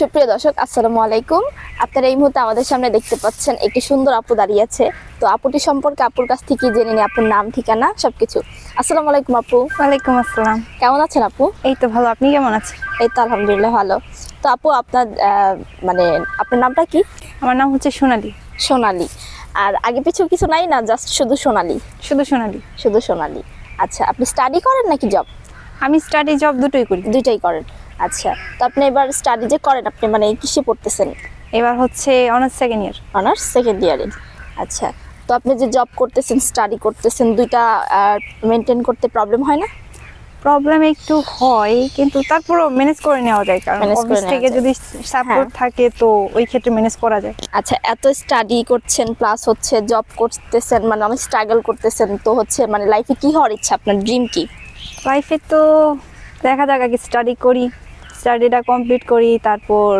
সুপ্রিয় দর্শক, আসসালামু আলাইকুম। আপনারা এই মুহূর্তে আমাদের সামনে দেখতে পাচ্ছেন একটি সুন্দর আপু দাঁড়িয়ে আছে। তো আপুটি সম্পর্কে আপুর কাছ থেকে জেনে নিই আপুর নাম, ঠিকানা, সবকিছু। আসসালামু আলাইকুম আপু। ওয়ালাইকুম আসসালাম। কেমন আছেন আপু? এই তো ভালো, আপনি কেমন আছেন? এই তো আলহামদুলিল্লাহ ভালো। তো আপু আপনার মানে আপনার নামটা কি? আমার নাম হচ্ছে সোনালী। সোনালী। আর আগে পিছু কিছু নাই না, জাস্ট শুধু সোনালী? শুধু সোনালী। শুধু সোনালী। আচ্ছা, আপনি স্টাডি করেন নাকি জব? আমি স্টাডি জব দুটোই করি। দুইটাই করেন। আচ্ছা, তো আপনি এবার স্টাডি যে করেন আপনি মানে কিসে পড়তেছেন? এবার হচ্ছে honours second year. Honours second ইয়ারে। আচ্ছা, তো আপনি যে জব করতেছেন স্টাডি করতেছেন, দুইটা মেনটেন করতে প্রবলেম হয় না? প্রবলেম একটু হয়, কিন্তু তারপরও ম্যানেজ করে নেওয়া যায়, কারণ Manage করে অফিস নেওয়া থেকে যায়। যদি সাপোর্ট থাকে তো ওই ক্ষেত্রে ম্যানেজ করা যায়। আচ্ছা, এত স্টাডি করছেন প্লাস হচ্ছে জব করতেছেন, মানে অনেক স্ট্রাগল করতেছেন, তো হচ্ছে মানে লাইফে কি হওয়ার ইচ্ছা, আপনার ড্রিম কি? লাইফে তো দেখা যাক, আগে স্টাডি করি, স্টাডিটা কমপ্লিট করি, তারপর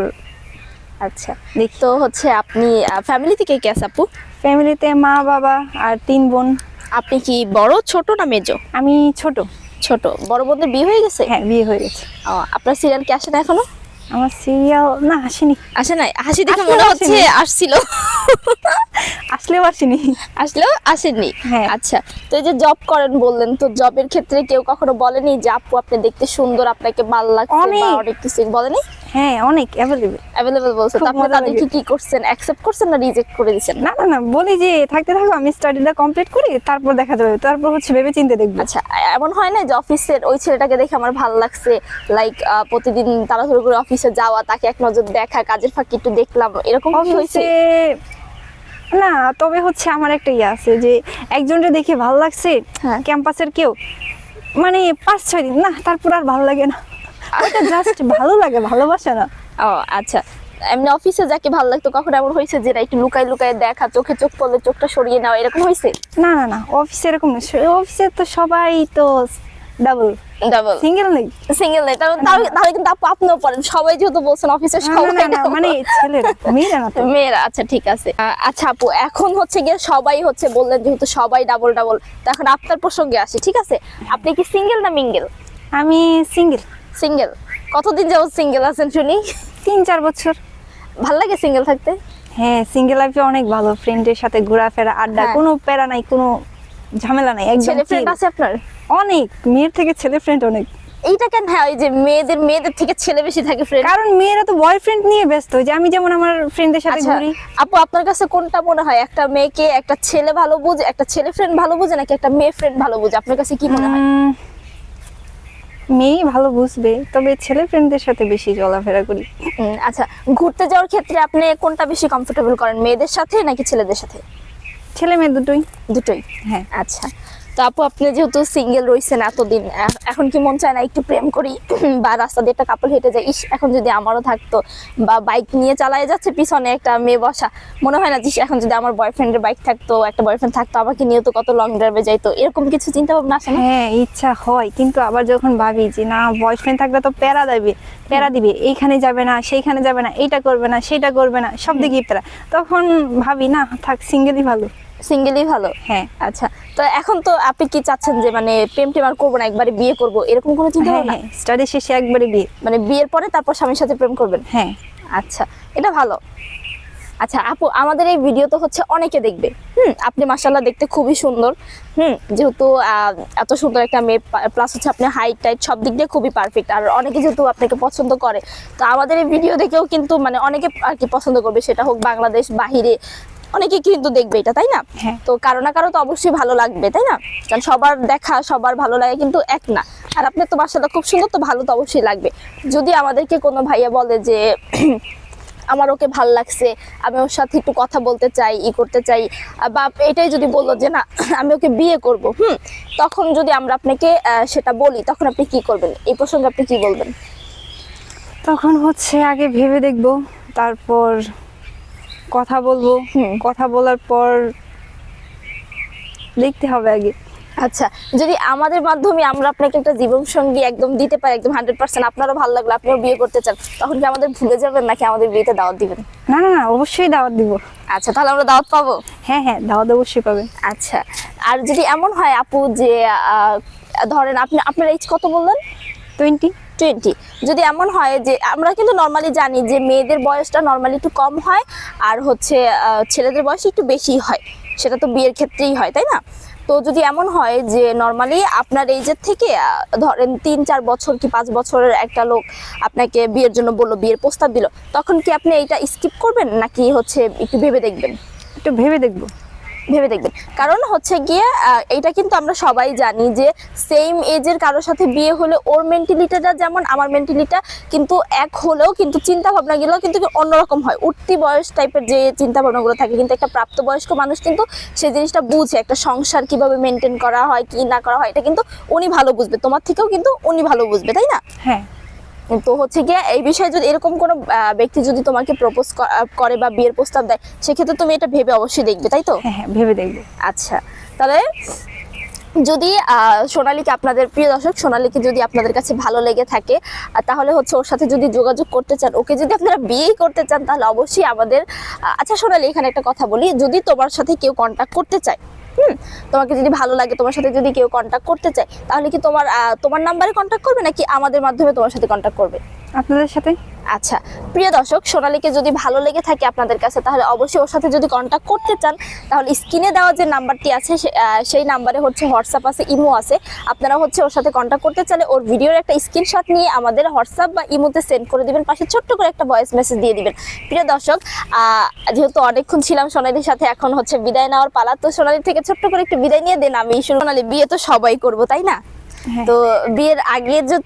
আচ্ছা, তো হচ্ছে আপনি ফ্যামিলিতে কে কে আছে আপু? ফ্যামিলিতে মা বাবা আর 3 বোন। আপনি কি বড়, ছোট না মেজো? আমি ছোট। ছোট। বড় বোনদের বিয়ে হয়ে গেছে? হ্যাঁ, বিয়ে হয়ে গেছে। আপনার সিরিয়াল কি আসে না এখনো? আমার সিরিয়াল না, আসেনি। আসে নাই? হাসি দেখে আসলেও মনে হচ্ছে আসেনি। আসছিল। আসলেও আসেনি। আসলেও আসেনি? হ্যাঁ। আচ্ছা, তো এই যে জব করেন বললেন, তো জবের ক্ষেত্রে কেউ কখনো বলেনি যে আপু আপনি দেখতে সুন্দর, আপনাকে ভালো লাগছে বা অনেক। অনেক কিছু বলেনি? হ্যাঁ, অনেক অ্যাভেলেবল। অ্যাভেলেবল বলছে, তো খুব আপনি মজা তাদেরকে লাগে। কি করছেন, অ্যাকসেপ্ট করছেন না রিজেক্ট করে দিয়েছেন? না না না, বলি যে থাকতে থাকো, আমি স্টাডিটা কমপ্লিট করি, তারপর দেখা যাবে, তারপর হচ্ছে ভেবে চিন্তে দেখবো। আচ্ছা, এমন হয় না যে অফিসের ওই ছেলেটাকে দেখে আমার ভালো লাগছে, লাইক প্রতিদিন তাড়াহুড়ো করে অফিসে যাওয়া, তাকে এক নজর দেখা, কাজের ফাঁকি একটু দেখলাম, এরকম কি হয়েছে? অফিসে না, তবে হচ্ছে আমার একটা ইয়ে আছে যে একজনকে দেখে ভালো লাগছে, হ্যাঁ। ক্যাম্পাসের কেউ, মানে 5-6 দিন না, তারপর আর ভালো লাগে না। ওটা জাস্ট ভালো লাগে, ভালোবাসা না। ও আচ্ছা, এমনি অফিসে যাকে ভালো লাগতো কখন এমন হয়েছে যে না একটু লুকায় লুকায় দেখা, চোখে চোখ পড়লে চোখটা সরিয়ে নেওয়া, এরকম হয়েছে? না না না, অফিসে এরকম না। অফিসে তো সবাই তো ডাবল, ডাবল সিঙ্গেল নেই। সিঙ্গেল নেই, তাহলে কিন্তু আপু আপনিও পড়েন, সবাই যেহেতু বলছেন অফিসের না সবাই না না, মানে ছেলেরা, মেয়েরা না তো। মেয়েরা। আচ্ছা ঠিক আছে। আচ্ছা আপু, এখন হচ্ছে গিয়ে সবাই হচ্ছে বললেন যেহেতু সবাই ডাবল ডাবল, তো এখন আপনার প্রসঙ্গে আসি, ঠিক আছে? আপনি কি সিঙ্গেল না মিঙ্গেল? আমি সিঙ্গেল। সিঙ্গেল। কতদিন যাবত সিঙ্গেল আছেন শুনি? 3-4 বছর। ভাল লাগে সিঙ্গেল থাকতে? হ্যাঁ, সিঙ্গেল লাইফে অনেক ভালো, ফ্রেন্ডের সাথে ঘোরাফেরা, আড্ডা, হ্যাঁ। কোনো প্যারা নাই, কোনো ঝামেলা নাই, একদম ছেলে ফ্রেন্ড chill। আছে আপনার? অনেক, মেয়ের থেকে ছেলে ফ্রেন্ড অনেক। এইটা কেন হয় যে মেয়েদের থেকে ছেলে বেশি থাকে ফ্রেন্ড? কারণ মেয়েরা তো বয়ফ্রেন্ড নিয়ে ব্যস্ত, যে আমি যেমন আমার ফ্রেন্ডদের সাথে আচ্ছা ঘুরি। আপু, আপনার কাছে কোনটা মনে হয়, একটা মেয়েকে একটা ছেলে ভালো বুঝে, একটা ছেলে ফ্রেন্ড ভালো বুঝে, নাকি একটা মেয়ে ফ্রেন্ড ভালো বুঝে? আপনার কাছে কি মনে হয়? মেয়ে ভালো বুঝবে, তবে ছেলে ফ্রেন্ডদের সাথে বেশি চলাফেরা করি। আচ্ছা, ঘুরতে যাওয়ার ক্ষেত্রে আপনি কোনটা বেশি কমফোর্টেবল করেন, মেয়েদের সাথে নাকি ছেলেদের সাথে? ছেলে মেয়ে দুটোই। দুটোই। হ্যাঁ। আচ্ছা, তো আপু আপনি যেহেতু সিঙ্গেল রয়েছেন এতদিন, এখন কি মন চায় না একটু প্রেম করি, বা রাস্তা দিয়ে একটা কাপল হেঁটে যায়, ইস এখন যদি আমারও থাকতো, বা বাইক নিয়ে চালায় যাচ্ছে পিছনে একটা মেয়ে বসা, মনে হয় না যে এখন যদি আমার বয়ফ্রেন্ডের বাইক থাকতো, একটা বয়ফ্রেন্ড থাকতো, আমাকে নিয়ে তো কত লং ড্রাইভে যাইতো, এরকম কিছু চিন্তা ভাবনা আসে না? হ্যাঁ, ইচ্ছা হয়, কিন্তু আবার যখন ভাবি যে না, বয়ফ্রেন্ড থাকলে তো প্যারা দিবে, এইখানে যাবে না, সেইখানে যাবে না, এইটা করবে না, সেইটা করবে না, সব দিকেই প্যারা, তখন ভাবি না, থাক, সিঙ্গেলই ভালো। সিঙ্গেলই ভালো। হ্যাঁ। আচ্ছা, তো এখন তো আপনি কি চাচ্ছেন যে মানে প্রেম টেম আর করবো না, একবারে বিয়ে করব, এরকম কোনো চিন্তা হ্যাঁ ভাবনা? হ্যাঁ, স্টাডি শেষে একবারে বিয়ে। মানে বিয়ের পরে তারপর স্বামীর সাথে প্রেম করবেন? হ্যাঁ। আচ্ছা, এটা ভালো। আচ্ছা আপু, আমাদের এই ভিডিও তো হচ্ছে অনেকে দেখবে, আপনি মাশাআল্লাহ দেখতে খুবই সুন্দর, যেহেতু এত সুন্দর একটা মেয়ে, প্লাস হচ্ছে আপনি হাইট টাইট সব দিক দিয়ে খুবই পারফেক্ট, আর অনেকে যেহেতু আপনাকে পছন্দ করে, তো আমাদের এই ভিডিও দেখেও কিন্তু মানে অনেকে আর কি পছন্দ করবে, সেটা হোক বাংলাদেশ বাহিরে, অনেকে কিন্তু দেখবে এটা, তাই না? হ্যাঁ। তো কারো না কারো তো অবশ্যই ভালো লাগবে, তাই না? কারণ সবার দেখা সবার ভালো লাগে কিন্তু এক না, আর আপনি তো মাশাআল্লাহ খুব সুন্দর, তো ভালো তো অবশ্যই লাগবে। যদি আমাদেরকে কোনো ভাইয়া বলে যে আমার ওকে ভাল লাগছে, আমি ওর সাথে একটু কথা বলতে চাই, করতে চাই, বা এটাই যদি বললো যে না আমি ওকে বিয়ে করব, তখন যদি আমরা আপনাকে সেটা বলি, তখন আপনি কি করবেন? এই প্রসঙ্গে আপনি কি বলবেন? তখন হচ্ছে আগে ভেবে দেখবো, তারপর কথা বলবো, কথা বলার পর দেখতে হবে আগে। আচ্ছা, যদি আমাদের মাধ্যমে আমরা আপনাকে একটা জীবন সঙ্গী একদম দিতে পারি, একদম 100%, আপনারও ভালো লাগলো, আপনিও বিয়ে করতে চান, তখন কি আমাদের ভুলে যাবেন নাকি আমাদের বিয়েতে দাওয়াত দিবেন? না না না, অবশ্যই দাওয়াত দিব। আচ্ছা, তাহলে আমরা দাওয়াত পাবো? হ্যাঁ হ্যাঁ, দাওয়াত অবশ্যই পাবেন। আচ্ছা, আর যদি এমন হয় আপু যে ধরেন আপনার এজ কত বললেন? 20। 20। যদি এমন হয় যে আমরা কিন্তু নর্মালি জানি যে মেয়েদের বয়সটা নর্মালি একটু কম হয় আর হচ্ছে ছেলেদের বয়স একটু বেশি হয়, সেটা তো বিয়ের ক্ষেত্রেই হয়, তাই না? তো যদি এমন হয় যে নর্মালি আপনার এইজের থেকে ধরেন 3-4 বছর কি 5 বছরের একটা লোক আপনাকে বিয়ের জন্য বললো, বিয়ের প্রস্তাব দিল, তখন কি আপনি এইটা স্কিপ করবেন নাকি হচ্ছে একটু ভেবে দেখবেন? একটু ভেবে দেখবো। ভেবে দেখবেন, কারণ হচ্ছে গিয়ে এইটা কিন্তু আমরা সবাই জানি যে সেম এজের কারোর সাথে বিয়ে হলে ওর মেন্টালিটিটা যেমন আমার মেন্টালিটা কিন্তু এক হলেও কিন্তু চিন্তা ভাবনাগুলো কিন্তু অন্যরকম হয়। উঠতি বয়স টাইপের যে চিন্তা ভাবনাগুলো থাকে, কিন্তু একটা প্রাপ্তবয়স্ক মানুষ কিন্তু সেই জিনিসটা বুঝে, একটা সংসার কিভাবে মেনটেন করা হয় কি না করা হয় এটা কিন্তু উনি ভালো বুঝবে, তোমার থেকেও কিন্তু উনি ভালো বুঝবে, তাই না? হ্যাঁ। তো হচ্ছে গিয়ে এই বিষয়ে যদি এরকম কোনো ব্যক্তি যদি তোমাকে প্রপোজ করে বা বিয়ের প্রস্তাব দেয়, সেক্ষেত্রে তুমি এটা ভেবে অবশ্যই দেখবে, তাই তো? হ্যাঁ, ভেবে দেখবো। আচ্ছা, তাহলে যদি সোনালীকে, আপনাদের প্রিয় দর্শক, সোনালীকে যদি আপনাদের কাছে ভালো লেগে থাকে তাহলে হচ্ছে ওর সাথে যদি যোগাযোগ করতে চান, ওকে যদি আপনারা বিয়েই করতে চান, তাহলে অবশ্যই আমাদের আচ্ছা সোনালী, এখানে একটা কথা বলি, যদি তোমার সাথে কেউ কন্ট্যাক্ট করতে চায়, তোমাকে যদি ভালো লাগে, তোমার সাথে যদি কেউ কন্ট্যাক্ট করতে চায়, তাহলে কি তোমার নাম্বারে কন্ট্যাক্ট করবে নাকি আমাদের মাধ্যমে তোমার সাথে কন্ট্যাক্ট করবে? আপনাদের সাথে। আচ্ছা, প্রিয় দর্শক, সোনালীকে যদি ভালো লেগে থাকে আপনাদের কাছে, তাহলে অবশ্যই ওর সাথে যদি কন্ট্যাক্ট করতে চান, তাহলে স্ক্রিনে দেওয়া যে নাম্বারটি আছে সেই নাম্বারে হচ্ছে হোয়াটসঅ্যাপ আছে, ইমো আছে। আপনারা হচ্ছে ওর সাথে কন্ট্যাক্ট করতে চাইলে ওর ভিডিওর একটা স্ক্রিনশট নিয়ে আমাদের হোয়াটসঅ্যাপ বা ইমোতে সেন্ড করে দিবেন, পাশে ছোট্ট করে একটা ভয়েস মেসেজ দিয়ে দিবেন। প্রিয় দর্শক, যেহেতু অনেকক্ষণ ছিলাম সোনালীর সাথে, এখন হচ্ছে বিদায় নেওয়ার পালা। তো সোনালী থেকে ছোট্ট করে একটু বিদায় নিয়ে দেন। আমি সোনালী, বিয়ে তো সবাই করবো, তাই না? হ্যাঁ। তো বিয়ের আগে যে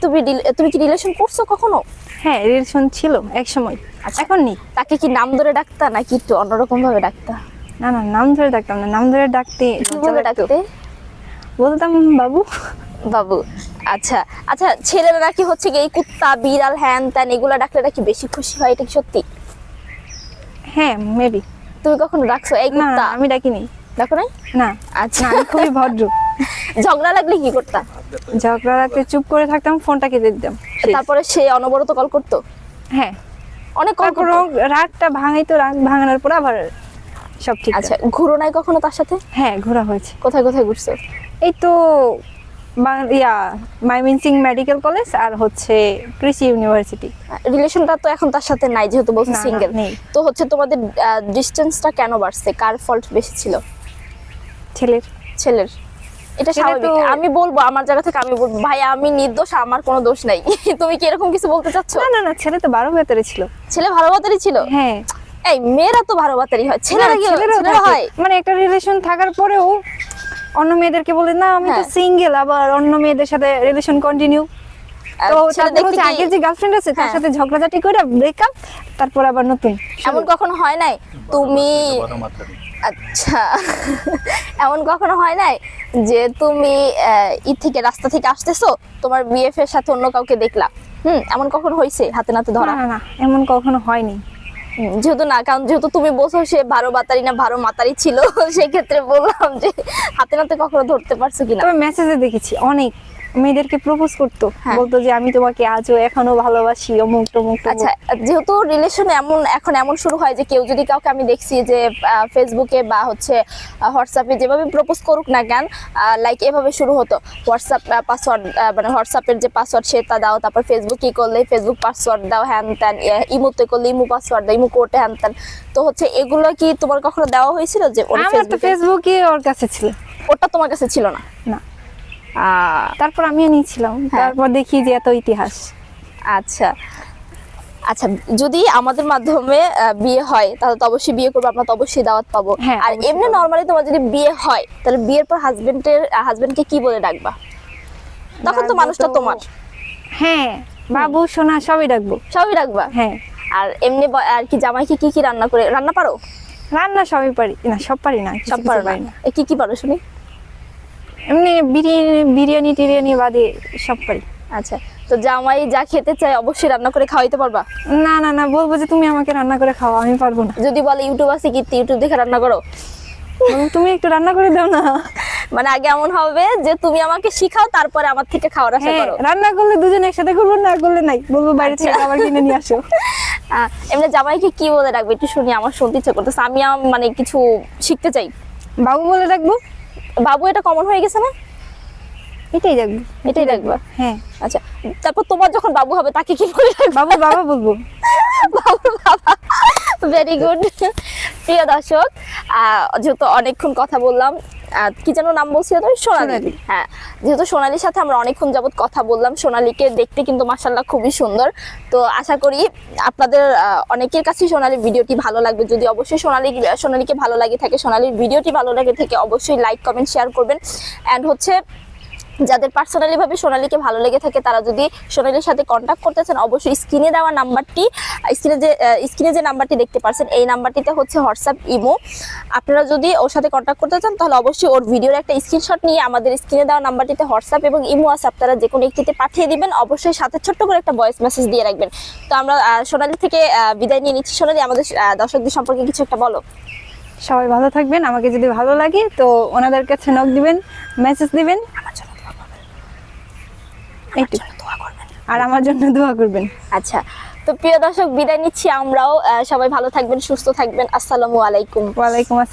তুমি কি রিলেশন করছো কখনো? হ্যাঁ, রিলেশন ছিল এক সময়, এখন নেই। তাকে কি নাম ধরে ডাকতা নাকি একটু অন্যরকম ভাবে ডাকতা? না না, নাম ধরে ডাকতাম না, নাম ধরে ডাকতে কি লজ্জা বলে লাগতো। ডাকতে? বলতাম বাবু। বাবু। আচ্ছা আচ্ছা, ছেলেরা নাকি হচ্ছে এই কুত্তা বিড়াল হ্যান ত্যান এগুলা ডাকলে নাকি বেশি খুশি হয়, এটা কি সত্যি? হ্যাঁ, মেবি। তুমি কখনো ডাকছো এই না না, কুত্তা? আমি ডাকিনি। ডাকো নাই? না। আচ্ছা, না, আমি খুবই ভদ্র। ঝগড়া লাগলে কি করতা? ঝগড়া রাখতে চুপ করে থাকতাম, ফোনটা কেটে দিতাম। শেষ। তারপরে সে অনবরত কল করতো? হ্যাঁ, অনেক কল তারপর করতো? রাগটা ভাঙাইতো, রাগ ভাঙানোর পর আবার সব ঠিক। আচ্ছা, ঘুরো নাই কখনো তার সাথে? হ্যাঁ, ঘোরা হয়েছে। কোথায় কোথায় ঘুরছো? এই তো মাইমিনসিং মেডিকেল কলেজ আর হচ্ছে কৃষি ইউনিভার্সিটি। রিলেশনটা তো এখন তার সাথে নাই, যেহেতু বলছো না, না, সিঙ্গেল। নেই। তো হচ্ছে তোমাদের ডিসটেন্সটা কেন বাড়ছে? কার ফল্ট বেশি ছিল? ছেলের। ছেলের। এটা ছেলে স্বাভাবিক। তো- আমি বলবো আমার জায়গা থেকে, আমি বলবো ভাই আমি নির্দোষ, আমার কোনো দোষ নাই। তুমি কি এরকম কিছু বলতে চাচ্ছো? না না না, ছেলে তো 12 ভেতরে ছিল। ছেলে ভালো বাতারি ছিল? হ্যাঁ। এই মেয়েরা তো ভালো বাতারি হয়, ছেলেরা কি ছেলেরাও ছেলেরা থাকে। হয়? মানে একটা রিলেশন থাকার পরেও অন্য মেয়েদেরকে বলে না আমি তো হ্যাঁ। সিঙ্গেল, আবার অন্য মেয়েদের সাথে রিলেশন কন্টিনিউ। তো ছেলে তারপর দেখতে হচ্ছে কি- আগের যে গার্লফ্রেন্ড আছে তার হ্যাঁ। সাথে ঝগড়াঝাটি করে ব্রেকআপ, তারপর আবার নতুন শুরু। এমন কখনো হয় নাই তুমি? আচ্ছা, এমন কখনো হয় নাই যে তুমি থেকে রাস্তা থেকে আসতেছো, তোমার বিএফ এর সাথে অন্য কাউকে দেখলা? এমন কখনো হয়েছে হাতে নাতে ধরা? না না না, এমন কখনো হয়নি। যেহেতু না, কারণ যেহেতু তুমি বলছো সে 12 বাতারি না 12 মাতারি ছিল, সেই ক্ষেত্রে বললাম যে হাতে নাতে কখনো ধরতে পারছো কিনা। তবে মেসেজে দেখেছি অনেক মেয়েদেরকে প্রপোজ করতো, হ্যাঁ। বলতো যে আমি তোমাকে আজও এখনো ভালোবাসি, অমুক টমুক টমুক। আচ্ছা, যেহেতু রিলেশন এখন এমন শুরু হয় যে কেউ যদি কাউকে, আমি দেখছি যে ফেসবুকে বা হচ্ছে হোয়াটসঅ্যাপে যেভাবে প্রপোজ করুক না কেন, লাইক এভাবে শুরু হতো। হোয়াটসঅ্যাপ পাসওয়ার্ড, মানে হোয়াটসঅ্যাপের যে পাসওয়ার্ড সেটা দাও, তারপর ফেসবুক কি করলে ফেসবুক পাসওয়ার্ড দাও, হ্যান ত্যান, ইমোতে করলে ইমো পাসওয়ার্ড দাও, ইমো কোর্টে হ্যান ত্যান। তো হচ্ছে এগুলো কি তোমার কখনো দেওয়া হয়েছিল? যে ওর আমার তো ফেসবুকে ওর কাছে ছিল। ওটা তোমার কাছে ছিল না? না। তারপর আমিও নিয়েছিলাম, হ্যাঁ। তারপর দেখি যে এত ইতিহাস। আচ্ছা আচ্ছা, যদি আমাদের মাধ্যমে বিয়ে হয় তাহলে তো অবশ্যই বিয়ে করবো, আমরা তো অবশ্যই দাওয়াত পাবো। হ্যাঁ, আর অবশ্যই এমনি পাবো। নরমালি তোমার যদি বিয়ে হয় তাহলে বিয়ের পর হাজবেন্ডকে কি বলে ডাকবা? তখন তো ডাকবো মানুষটা তো- তোমার। হ্যাঁ, বাবু সোনা সবই ডাকবো। সবই ডাকবা? হ্যাঁ। আর এমনি আর কি জামাইকে কি কি রান্না করে, রান্না পারো? রান্না সবই পারি, না সব পারি না, কিছু সব কিছু পারো পারি না? না। কি কি পারো শুনি? এমনি বিরিয়ানি টিরিয়ানি বাদে সব পারি। আচ্ছা, তো জামাই যা খেতে চায় অবশ্যই রান্না করে খাওয়াইতে পারবা? না না না, বলবো যে তুমি আমাকে রান্না করে খাও, আমি পারবো না। যদি বলে ইউটিউব আছে কি, ইউটিউব দেখে রান্না করো? বলবো, তুমি একটু রান্না করে দাও না। মানে আগে এমন হবে যে তুমি আমাকে শিখাও, তারপরে আমার থেকে খাওয়ার আশা হ্যাঁ, করো। রান্না করলে দুজনে একসাথে করবো, না করলে নাই, বলবো বাইরে থেকে আচ্ছা। খাবার কিনে নিয়ে আসো। এমনি জামাইকে কি বলে রাখবে একটু শুনি, আমার শুনতে ইচ্ছে করতেছে, আমি মানে কিছু শিখতে চাই। বাবু বলে রাখবো। বাবু এটা কমন হয়ে গেছে না? এটাই রাখবো। এটাই রাখবা? হ্যাঁ। আচ্ছা, তারপর তোমার যখন বাবু হবে তাকে কি বলে রাখবা? বাবু বাবা বলবো। বাবুর বাবা। Very good. প্রিয় দর্শক, যেহেতু অনেকক্ষণ কথা বললাম, কি যেন নাম বলছিল তুমি? সোনালী। সোনালী। হ্যাঁ, যেহেতু সোনালীর সাথে আমরা অনেকক্ষণ যাবত কথা বললাম, সোনালীকে দেখতে কিন্তু মাশাআল্লাহ খুবই সুন্দর। তো আশা করি আপনাদের অনেকের কাছে সোনালীর ভিডিওটি ভালো লাগবে। যদি অবশ্যই সোনালীকে ভালো লাগে থাকে, সোনালীর ভিডিওটি ভালো লাগে থাকে, অবশ্যই লাইক কমেন্ট শেয়ার করবেন। অ্যান্ড হচ্ছে যাদের পার্সোনালি ভাবে সোনালীকে ভালো লেগে থাকে তারা যদি সোনালীর সাথে কন্ট্যাক্ট করতে চান, অবশ্যই স্ক্রিনে দেওয়া নাম্বারটি, স্ক্রিনে যে নাম্বারটি দেখতে পাচ্ছেন এই নাম্বারটিতে হচ্ছে হোয়াটসঅ্যাপ, ইমো। আপনারা যদি ওর সাথে কন্ট্যাক্ট করতে চান তাহলে অবশ্যই ওর ভিডিওর একটা স্ক্রিনশট নিয়ে আমাদের স্ক্রিনে দেওয়া নাম্বারটিতে হোয়াটসঅ্যাপ এবং ইমো আছে, আপনারা যে কোনো একটিতে পাঠিয়ে দিবেন। অবশ্যই সাথে ছোট্ট করে একটা ভয়েস মেসেজ দিয়ে রাখবেন। তো আমরা সোনালী থেকে বিদায় নিয়ে নিচ্ছি। সোনালী, আমাদের দর্শকদের সম্পর্কে কিছু একটা বলো। সবাই ভালো থাকবেন। আমাকে যদি ভালো লাগে তো ওনাদের কাছে নক দিবেন, মেসেজ দিবেন, আর আমার জন্য দোয়া করবেন। আচ্ছা, তো প্রিয় দর্শক বিদায় নিচ্ছি আমরাও। সবাই ভালো থাকবেন, সুস্থ থাকবেন। আসসালামু আলাইকুম। ওয়ালাইকুম আসসালাম।